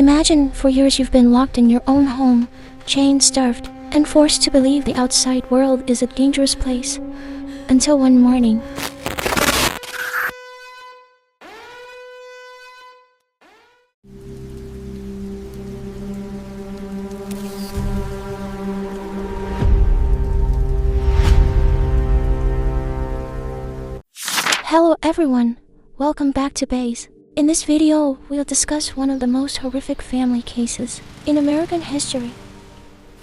Imagine for years you've been locked in your own home, chained, starved, and forced to believe the outside world is a dangerous place. Until one morning, hello everyone, welcome back to Bays. In this video, we'll discuss one of the most horrific family cases in American history.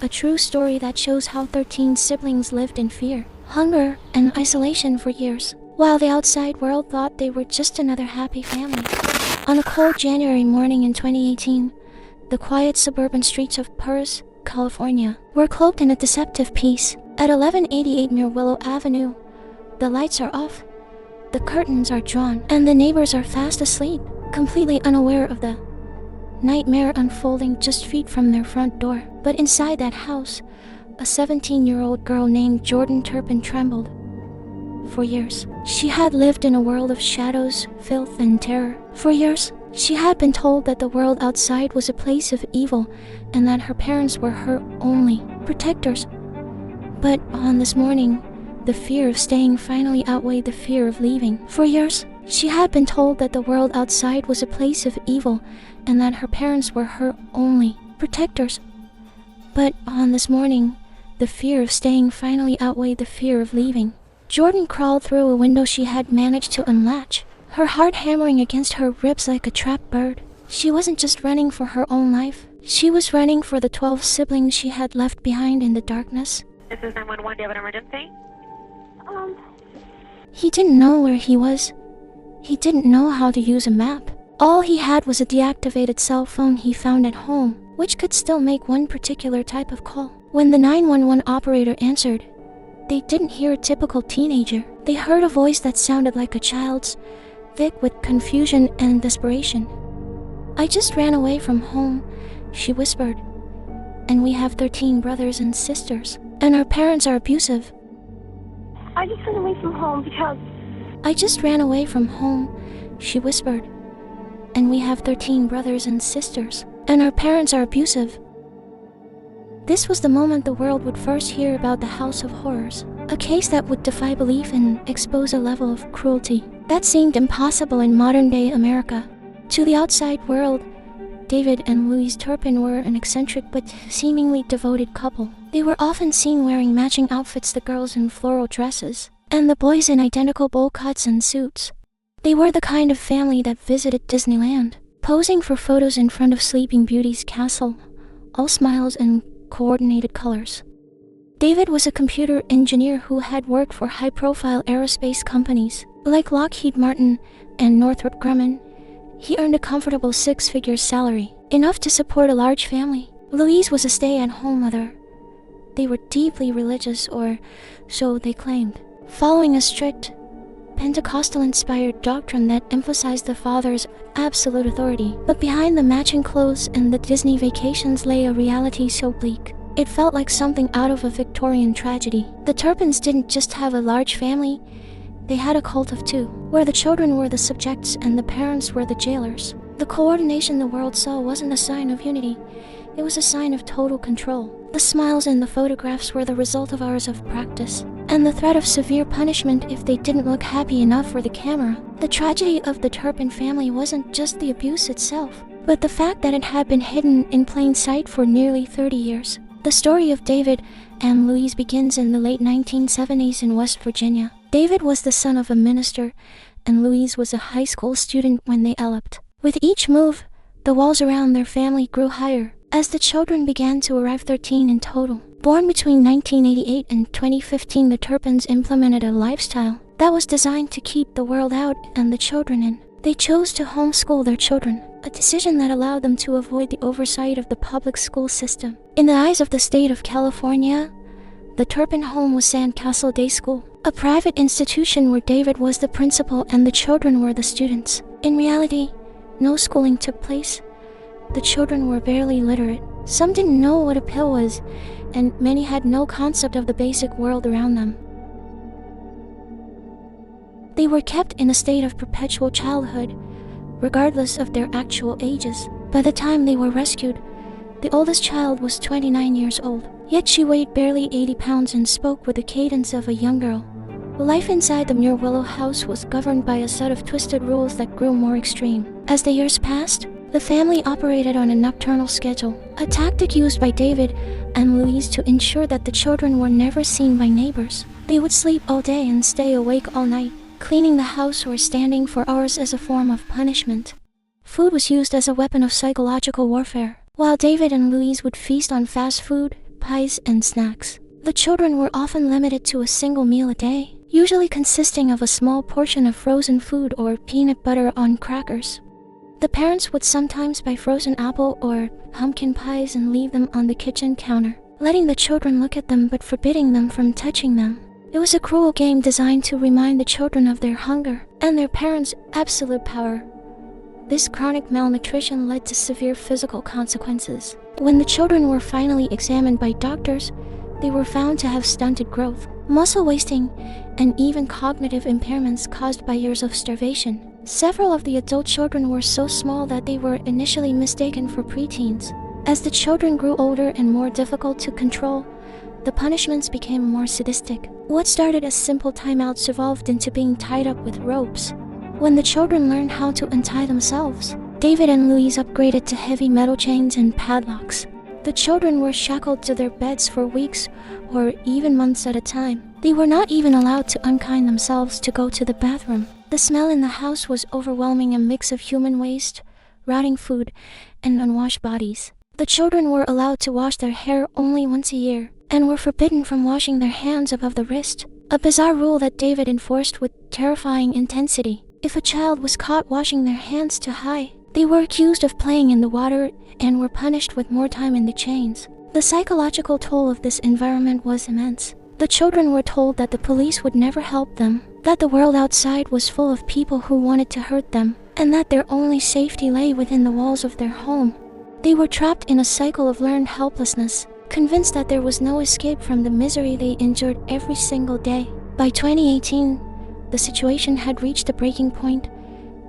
A true story that shows how 13 siblings lived in fear, hunger, and isolation for years, while the outside world thought they were just another happy family. On a cold January morning in 2018, the quiet suburban streets of Perris, California, were cloaked in a deceptive peace. At 1188 near Willow Avenue, the lights are off, the curtains are drawn, and the neighbors are fast asleep, completely unaware of the nightmare unfolding just feet from their front door. But inside that house, a 17-year-old girl named Jordan Turpin trembled. For years, she had lived in a world of shadows, filth, and terror. For years, she had been told that the world outside was a place of evil and that her parents were her only protectors. But on this morning, the fear of staying finally outweighed the fear of leaving. For years, she had been told that the world outside was a place of evil and that her parents were her only protectors. But on this morning, the fear of staying finally outweighed the fear of leaving. Jordan crawled through a window she had managed to unlatch, her heart hammering against her ribs like a trapped bird. She wasn't just running for her own life, she was running for the 12 siblings she had left behind in the darkness. This is 911. Do you have an emergency? He didn't know where he was. He didn't know how to use a map. All he had was a deactivated cell phone he found at home, which could still make one particular type of call. When the 911 operator answered, they didn't hear a typical teenager. They heard a voice that sounded like a child's, thick with confusion and desperation. "I just ran away from home," she whispered. "And we have 13 brothers and sisters. And our parents are abusive." I just ran away from home because... "I just ran away from home," she whispered. "And we have 13 brothers and sisters. And our parents are abusive." This was the moment the world would first hear about the House of Horrors, a case that would defy belief and expose a level of cruelty that seemed impossible in modern-day America. To the outside world, David and Louise Turpin were an eccentric but seemingly devoted couple. They were often seen wearing matching outfits, the girls in floral dresses, and the boys in identical bowl cuts and suits. They were the kind of family that visited Disneyland, posing for photos in front of Sleeping Beauty's castle, all smiles and coordinated colors. David was a computer engineer who had worked for high-profile aerospace companies like Lockheed Martin and Northrop Grumman. He earned a comfortable 6-figure salary, enough to support a large family. Louise was a stay-at-home mother. They were deeply religious, or so they claimed, following a strict, Pentecostal-inspired doctrine that emphasized the father's absolute authority. But behind the matching clothes and the Disney vacations lay a reality so bleak, it felt like something out of a Victorian tragedy. The Turpins didn't just have a large family, they had a cult of two, where the children were the subjects and the parents were the jailers. The coordination the world saw wasn't a sign of unity, it was a sign of total control. The smiles in the photographs were the result of hours of practice, and the threat of severe punishment if they didn't look happy enough for the camera. The tragedy of the Turpin family wasn't just the abuse itself, but the fact that it had been hidden in plain sight for nearly 30 years. The story of David and Louise begins in the late 1970s in West Virginia. David was the son of a minister, and Louise was a high school student when they eloped. With each move, the walls around their family grew higher, as the children began to arrive, 13 in total. Born between 1988 and 2015, the Turpins implemented a lifestyle that was designed to keep the world out and the children in. They chose to homeschool their children, a decision that allowed them to avoid the oversight of the public school system. In the eyes of the state of California, the Turpin home was Sandcastle Day School, a private institution where David was the principal and the children were the students. In reality, no schooling took place. The children were barely literate. Some didn't know what a pill was, and many had no concept of the basic world around them. They were kept in a state of perpetual childhood, regardless of their actual ages. By the time they were rescued, the oldest child was 29 years old, yet she weighed barely 80 pounds and spoke with the cadence of a young girl. Life inside the Muir Willow house was governed by a set of twisted rules that grew more extreme. As the years passed, the family operated on a nocturnal schedule, a tactic used by David and Louise to ensure that the children were never seen by neighbors. They would sleep all day and stay awake all night, cleaning the house or standing for hours as a form of punishment. Food was used as a weapon of psychological warfare, while David and Louise would feast on fast food, pies, and snacks. The children were often limited to a single meal a day, usually consisting of a small portion of frozen food or peanut butter on crackers. The parents would sometimes buy frozen apple or pumpkin pies and leave them on the kitchen counter, letting the children look at them but forbidding them from touching them. It was a cruel game designed to remind the children of their hunger and their parents' absolute power. This chronic malnutrition led to severe physical consequences. When the children were finally examined by doctors, they were found to have stunted growth, muscle wasting, and even cognitive impairments caused by years of starvation. Several of the adult children were so small that they were initially mistaken for preteens. As the children grew older and more difficult to control, the punishments became more sadistic. What started as simple timeouts evolved into being tied up with ropes. When the children learned how to untie themselves, David and Louise upgraded to heavy metal chains and padlocks. The children were shackled to their beds for weeks or even months at a time. They were not even allowed to unkind themselves to go to the bathroom. The smell in the house was overwhelming, a mix of human waste, rotting food, and unwashed bodies. The children were allowed to wash their hair only once a year and were forbidden from washing their hands above the wrist, a bizarre rule that David enforced with terrifying intensity. If a child was caught washing their hands too high, they were accused of playing in the water and were punished with more time in the chains. The psychological toll of this environment was immense. The children were told that the police would never help them, that the world outside was full of people who wanted to hurt them, and that their only safety lay within the walls of their home. They were trapped in a cycle of learned helplessness, convinced that there was no escape from the misery they endured every single day. By 2018, the situation had reached a breaking point.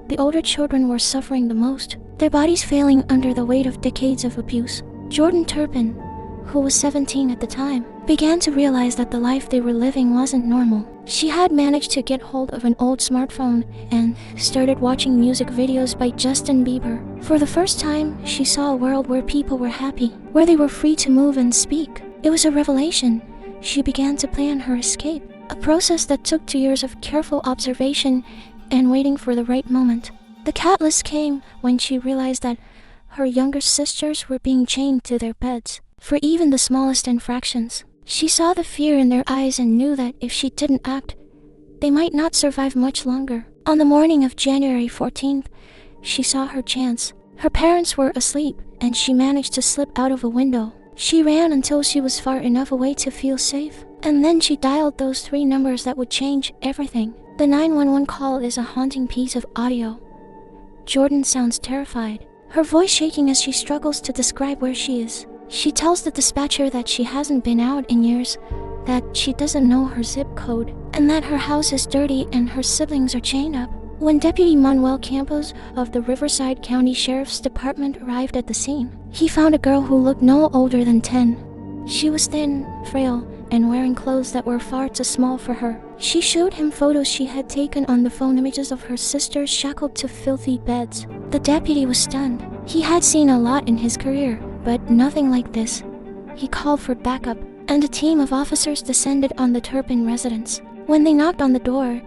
The older children were suffering the most, their bodies failing under the weight of decades of abuse. Jordan Turpin, who was 17 at the time, began to realize that the life they were living wasn't normal. She had managed to get hold of an old smartphone and started watching music videos by Justin Bieber. For the first time, she saw a world where people were happy, where they were free to move and speak. It was a revelation. She began to plan her escape, a process that took 2 years of careful observation and waiting for the right moment. The catalyst came when she realized that her younger sisters were being chained to their beds for even the smallest infractions. She saw the fear in their eyes and knew that if she didn't act, they might not survive much longer. On the morning of January 14th, she saw her chance. Her parents were asleep, and she managed to slip out of a window. She ran until she was far enough away to feel safe, and then she dialed those 3 numbers that would change everything. The 911 call is a haunting piece of audio. Jordan sounds terrified, her voice shaking as she struggles to describe where she is. She tells the dispatcher that she hasn't been out in years, that she doesn't know her zip code, and that her house is dirty and her siblings are chained up. When Deputy Manuel Campos of the Riverside County Sheriff's Department arrived at the scene, he found a girl who looked no older than 10. She was thin, frail, and wearing clothes that were far too small for her. She showed him photos she had taken on the phone, images of her sisters shackled to filthy beds. The deputy was stunned. He had seen a lot in his career, but nothing like this. He called for backup, and a team of officers descended on the Turpin residence. When they knocked on the door,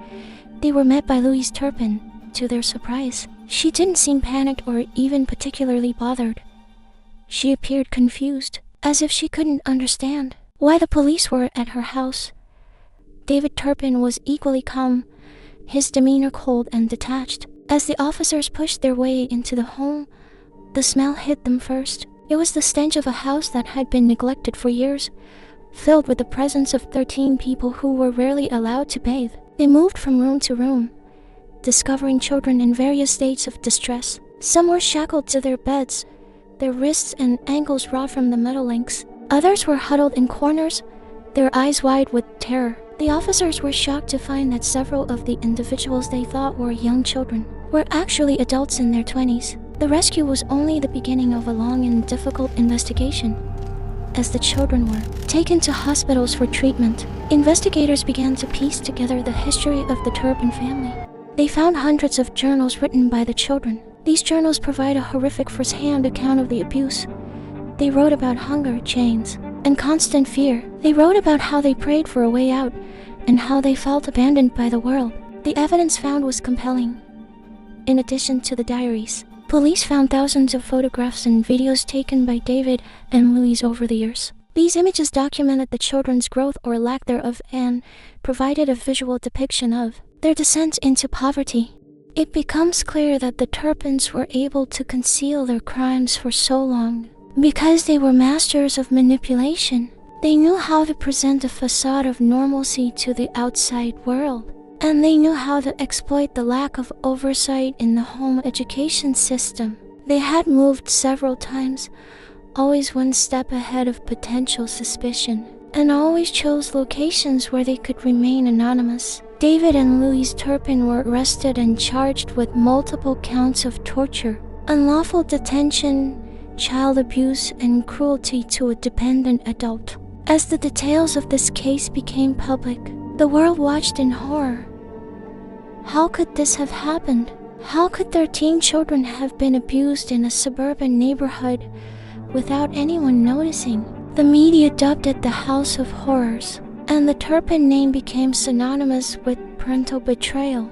they were met by Louise Turpin. To their surprise, she didn't seem panicked or even particularly bothered. She appeared confused, as if she couldn't understand why the police were at her house. David Turpin was equally calm, his demeanor cold and detached. As the officers pushed their way into the home, the smell hit them first. It was the stench of a house that had been neglected for years, filled with the presence of 13 people who were rarely allowed to bathe. They moved from room to room, discovering children in various states of distress. Some were shackled to their beds, their wrists and ankles raw from the metal links. Others were huddled in corners, their eyes wide with terror. The officers were shocked to find that several of the individuals they thought were young children were actually adults in their 20s. The rescue was only the beginning of a long and difficult investigation. As the children were taken to hospitals for treatment, investigators began to piece together the history of the Turpin family. They found hundreds of journals written by the children. These journals provide a horrific first-hand account of the abuse. They wrote about hunger, chains, and constant fear. They wrote about how they prayed for a way out and how they felt abandoned by the world. The evidence found was compelling. In addition to the diaries, police found thousands of photographs and videos taken by David and Louise over the years. These images documented the children's growth or lack thereof and provided a visual depiction of their descent into poverty. It becomes clear that the Turpins were able to conceal their crimes for so long because they were masters of manipulation. They knew how to present a facade of normalcy to the outside world, and they knew how to exploit the lack of oversight in the home education system. They had moved several times, always one step ahead of potential suspicion, and always chose locations where they could remain anonymous. David and Louise Turpin were arrested and charged with multiple counts of torture, unlawful detention, child abuse, and cruelty to a dependent adult. As the details of this case became public, the world watched in horror. How could this have happened? How could 13 children have been abused in a suburban neighborhood without anyone noticing? The media dubbed it the House of Horrors, and the Turpin name became synonymous with parental betrayal.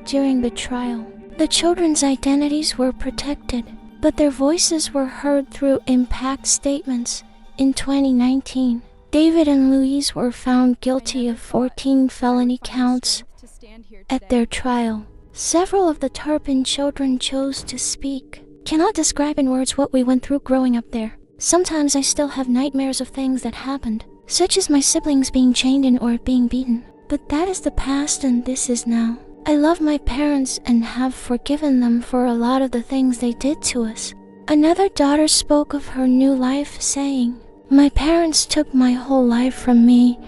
During the trial, the children's identities were protected, but their voices were heard through impact statements. In 2019, David and Louise were found guilty of 14 felony counts at their trial. Several of the Turpin children chose to speak. Cannot describe in words what we went through growing up there. Sometimes I still have nightmares of things that happened, such as my siblings being chained in or being beaten. But that is the past and this is now. I love my parents and have forgiven them for a lot of the things they did to us. Another daughter spoke of her new life, saying, "My parents took my whole life from me,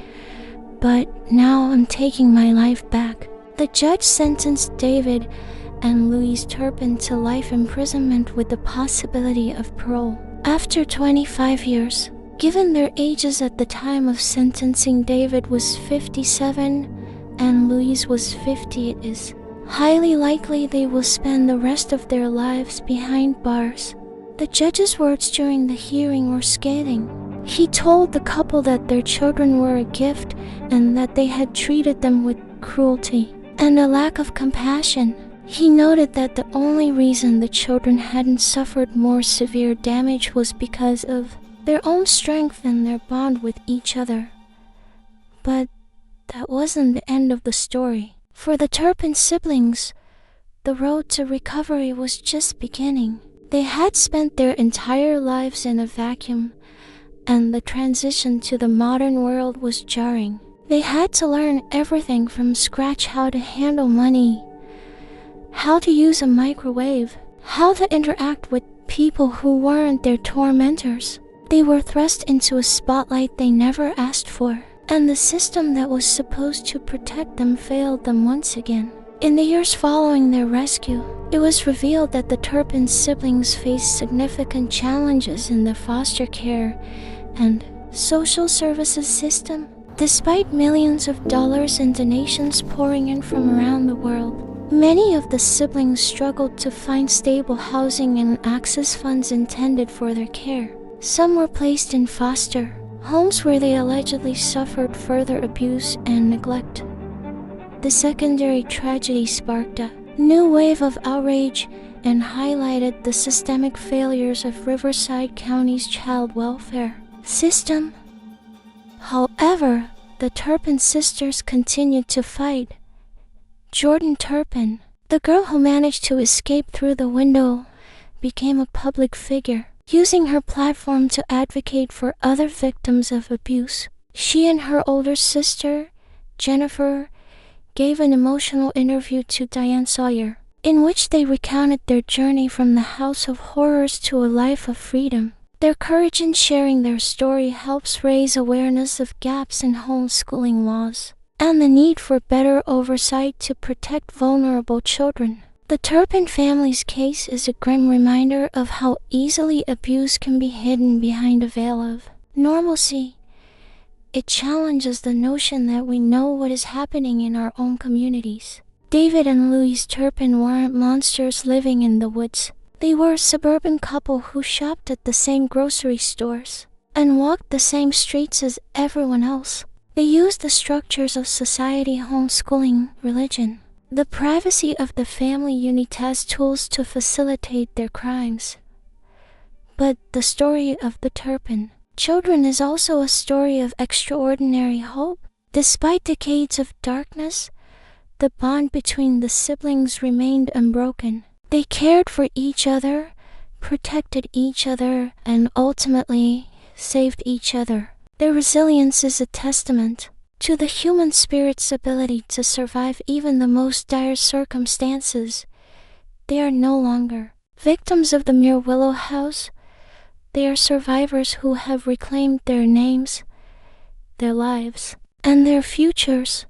but now I'm taking my life back." The judge sentenced David and Louise Turpin to life imprisonment with the possibility of parole. After 25 years, given their ages at the time of sentencing, David was 57 and Louise was 50. It is highly likely they will spend the rest of their lives behind bars. The judge's words during the hearing were scathing. He told the couple that their children were a gift and that they had treated them with cruelty and a lack of compassion. He noted that the only reason the children hadn't suffered more severe damage was because of their own strength and their bond with each other. But that wasn't the end of the story. For the Turpin siblings, the road to recovery was just beginning. They had spent their entire lives in a vacuum, and the transition to the modern world was jarring. They had to learn everything from scratch: how to handle money, how to use a microwave, how to interact with people who weren't their tormentors. They were thrust into a spotlight they never asked for, and the system that was supposed to protect them failed them once again. In the years following their rescue, it was revealed that the Turpin siblings faced significant challenges in the foster care and social services system. Despite millions of dollars in donations pouring in from around the world, many of the siblings struggled to find stable housing and access funds intended for their care. Some were placed in foster homes where they allegedly suffered further abuse and neglect. The secondary tragedy sparked a new wave of outrage and highlighted the systemic failures of Riverside County's child welfare system. However, the Turpin sisters continued to fight. Jordan Turpin, the girl who managed to escape through the window, became a public figure, using her platform to advocate for other victims of abuse. She and her older sister, Jennifer, gave an emotional interview to Diane Sawyer, in which they recounted their journey from the House of Horrors to a life of freedom. Their courage in sharing their story helps raise awareness of gaps in homeschooling laws and the need for better oversight to protect vulnerable children. The Turpin family's case is a grim reminder of how easily abuse can be hidden behind a veil of normalcy. It challenges the notion that we know what is happening in our own communities. David and Louise Turpin weren't monsters living in the woods. They were a suburban couple who shopped at the same grocery stores and walked the same streets as everyone else. They used the structures of society, homeschooling, religion, the privacy of the family unit as tools to facilitate their crimes. But the story of the Turpin children is also a story of extraordinary hope. Despite decades of darkness, the bond between the siblings remained unbroken. They cared for each other, protected each other, and ultimately saved each other. Their resilience is a testament to the human spirit's ability to survive even the most dire circumstances. They are no longer victims of the mere Willow House. They are survivors who have reclaimed their names, their lives, and their futures.